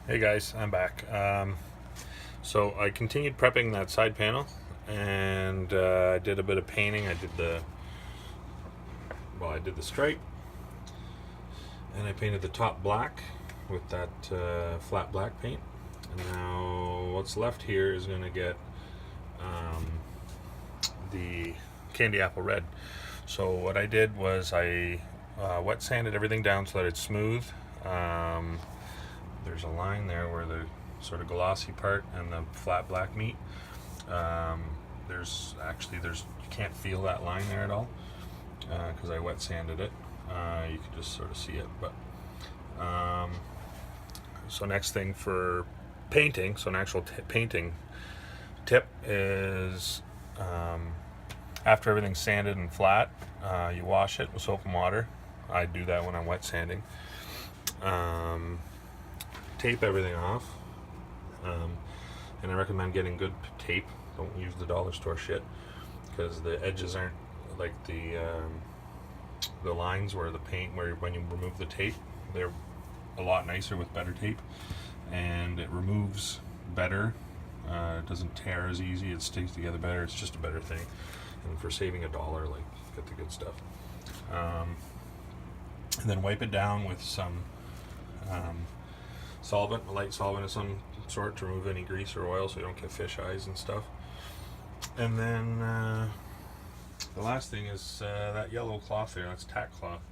Hey guys, I'm back. So I continued prepping that side panel, and I did a bit of painting. I did the stripe, and I painted the top black with that flat black paint. And now what's left here is going to get um, the candy apple red. So what I did was I wet sanded everything down so that it's smooth. There's a line there where the sort of glossy part and the flat black meat. There's you can't feel that line there at all because I wet sanded it. You can just sort of see it. But so next thing for painting, so an actual painting tip is after everything's sanded and flat, you wash it with soap and water. I do that when I'm wet sanding. Tape everything off, and I recommend getting good tape. Don't use the dollar store shit because the edges aren't like the lines where the paint, where when you remove the tape, they're a lot nicer with better tape, and it removes better. It doesn't tear as easy. It stays together better. It's just a better thing. And for saving $1, like, get the good stuff. And then wipe it down with some solvent, a light solvent of some sort to remove any grease or oil so you don't get fish eyes and stuff. And then the last thing is that yellow cloth there. That's tack cloth.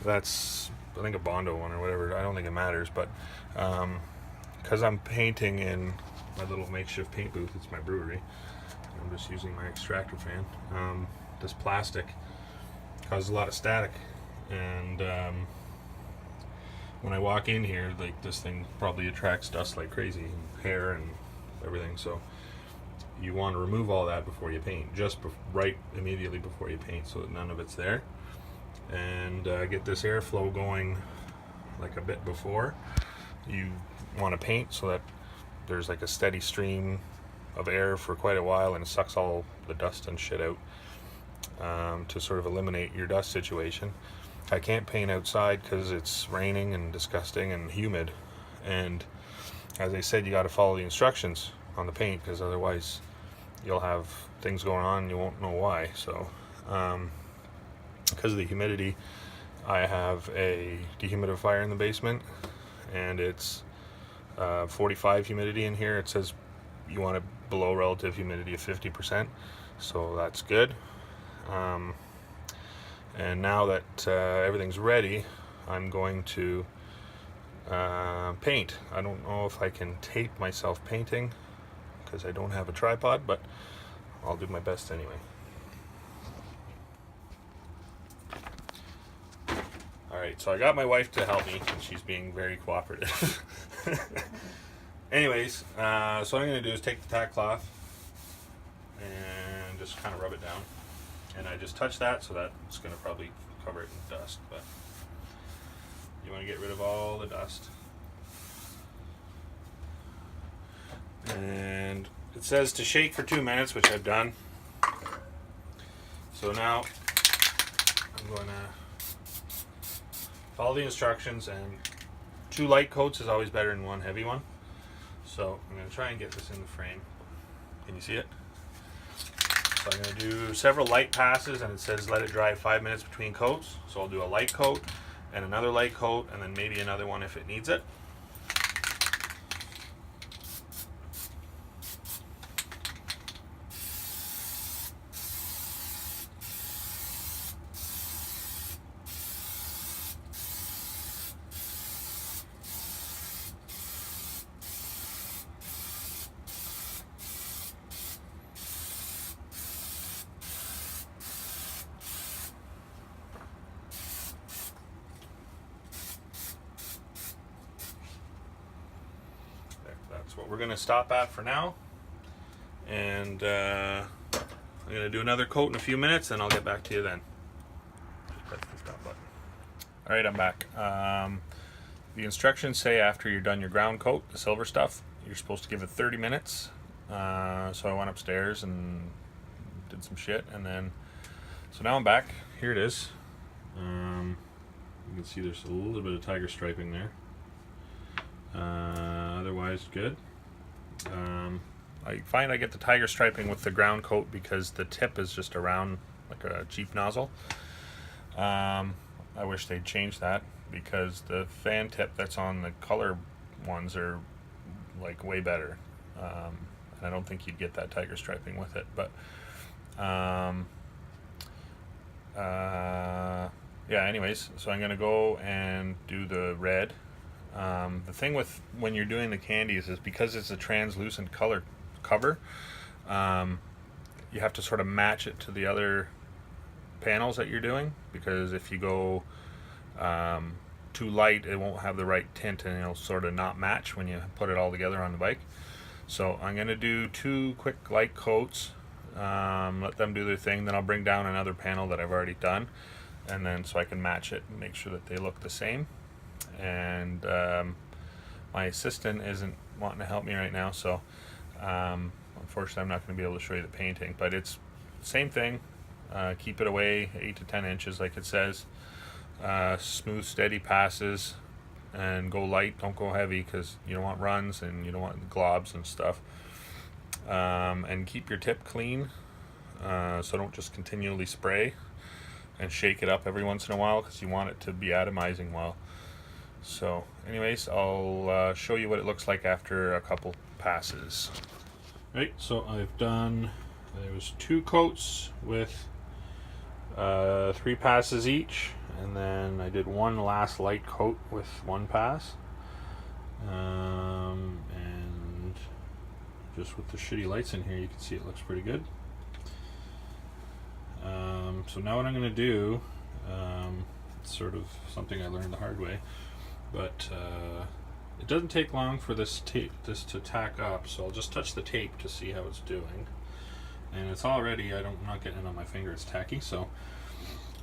That's, I think, a Bondo one or whatever. I don't think it matters, but because I'm painting in my little makeshift paint booth, it's my brewery. I'm just using my extractor fan. This plastic causes a lot of static, and when I walk in here, like, this thing probably attracts dust like crazy, and hair and everything. So you want to remove all that before you paint, right immediately before you paint, so that none of it's there, and get this airflow going like a bit before you want to paint, so that there's like a steady stream of air for quite a while, and it sucks all the dust and shit out to sort of eliminate your dust situation. I can't paint outside because it's raining and disgusting and humid, and as I said, you got to follow the instructions on the paint, because otherwise you'll have things going on and you won't know why. So because of the humidity, I have a dehumidifier in the basement, and it's 45 humidity in here. It says you want it below relative humidity of 50%, so that's good. And now that everything's ready, I'm going to paint. I don't know if I can tape myself painting because I don't have a tripod, but I'll do my best anyway. Alright, so I got my wife to help me, and she's being very cooperative. Anyways, so what I'm going to do is take the tack cloth and just kind of rub it down. And I just touch that, so that's going to probably cover it in dust, but you want to get rid of all the dust. And it says to shake for 2 minutes, which I've done. So now I'm going to follow the instructions, and 2 light coats is always better than 1 heavy one. So I'm going to try and get this in the frame. Can you see it? So I'm going to do several light passes, and it says let it dry 5 minutes between coats. So I'll do a light coat and another light coat, and then maybe another one if it needs it. That's what we're going to stop at for now, and I'm going to do another coat in a few minutes, and I'll get back to you then. Just press the stop button. Alright, I'm back. The instructions say after you're done your ground coat, the silver stuff, you're supposed to give it 30 minutes. So I went upstairs and did some shit, and then so now I'm back. Here it is. You can see there's a little bit of tiger striping there. Otherwise good. I find I get the tiger striping with the ground coat because the tip is just around like a cheap nozzle. I wish they'd change that because the fan tip that's on the color ones are like way better. And I don't think you'd get that tiger striping with it, but yeah, anyways, so I'm gonna go and do the red. The thing with when you're doing the candies is because it's a translucent color cover, you have to sort of match it to the other panels that you're doing, because if you go too light, it won't have the right tint and it'll sort of not match when you put it all together on the bike. So I'm going to do 2 quick light coats, let them do their thing, then I'll bring down another panel that I've already done, and then so I can match it and make sure that they look the same. And my assistant isn't wanting to help me right now, so unfortunately I'm not going to be able to show you the painting, but it's same thing. Keep it away 8 to 10 inches like it says. Smooth steady passes, and go light, don't go heavy, because you don't want runs and you don't want globs and stuff. And keep your tip clean, so don't just continually spray, and shake it up every once in a while because you want it to be atomizing well. So anyways, I'll show you what it looks like after a couple passes. Right, so I've done, there was 2 coats with 3 passes each, and then I did 1 last light coat with 1 pass, and just with the shitty lights in here you can see it looks pretty good. So now what I'm going to do, it's sort of something I learned the hard way, but it doesn't take long for this to tack up, so I'll just touch the tape to see how it's doing. And it's already, I'm not getting it on my finger, it's tacky. So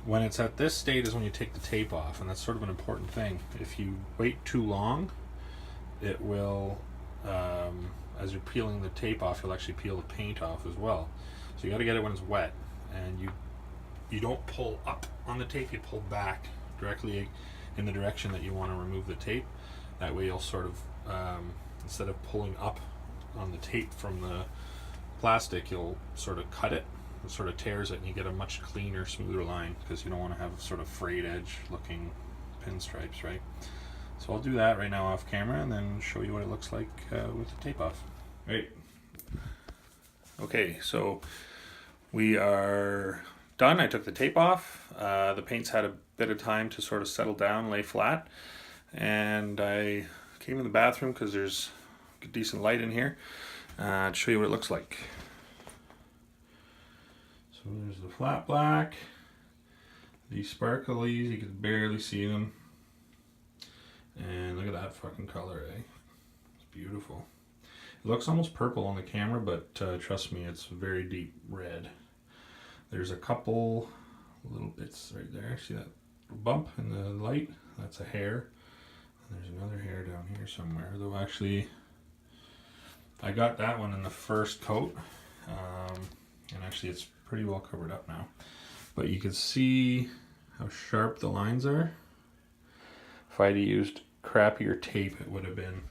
when it's at this state is when you take the tape off, and that's sort of an important thing. If you wait too long, it will, as you're peeling the tape off, you'll actually peel the paint off as well. So you got to get it when it's wet, and you don't pull up on the tape, you pull back directly in the direction that you want to remove the tape. That way you'll sort of, instead of pulling up on the tape from the plastic, you'll sort of cut it, it sort of tears it, and you get a much cleaner, smoother line, because you don't want to have sort of frayed edge looking pinstripes, right? So I'll do that right now off camera and then show you what it looks like with the tape off. Right. Okay, so we are done. I took the tape off. The paint's had a bit of time to sort of settle down, lay flat, and I came in the bathroom because there's decent light in here to show you what it looks like. So there's the flat black, these sparklies, you can barely see them, and look at that fucking color, eh? It's beautiful. It looks almost purple on the camera, but trust me, it's very deep red. There's a couple little bits right there. See that bump in the light? That's a hair. And there's another hair down here somewhere. Though actually, I got that one in the first coat. And actually it's pretty well covered up now. But you can see how sharp the lines are. If I'd used crappier tape, it would have been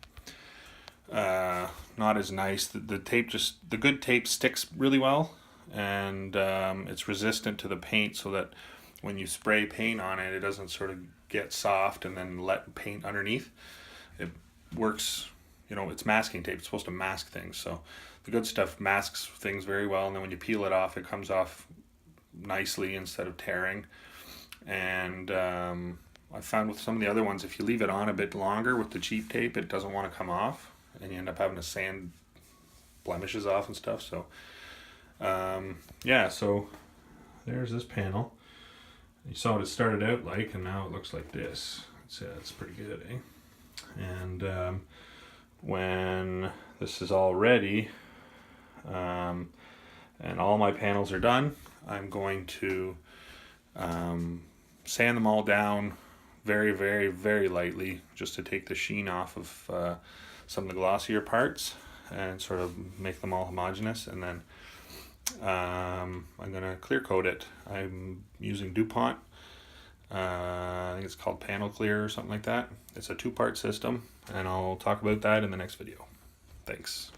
not as nice. The tape the good tape sticks really well, and it's resistant to the paint, so that when you spray paint on it, it doesn't sort of get soft and then let paint underneath. It works, it's masking tape. It's supposed to mask things, so the good stuff masks things very well, and then when you peel it off, it comes off nicely instead of tearing. And I found with some of the other ones, if you leave it on a bit longer with the cheap tape, it doesn't want to come off, and you end up having to sand blemishes off and stuff. So yeah, so there's this panel. You saw what it started out like, and now it looks like this. It's pretty good, eh? And when this is all ready, and all my panels are done, I'm going to sand them all down very, very, very lightly, just to take the sheen off of some of the glossier parts and sort of make them all homogeneous. And then I'm going to clear coat it. I'm using DuPont I think it's called Panel Clear or something like that. It's a 2-part system, and I'll talk about that in the next video. Thanks.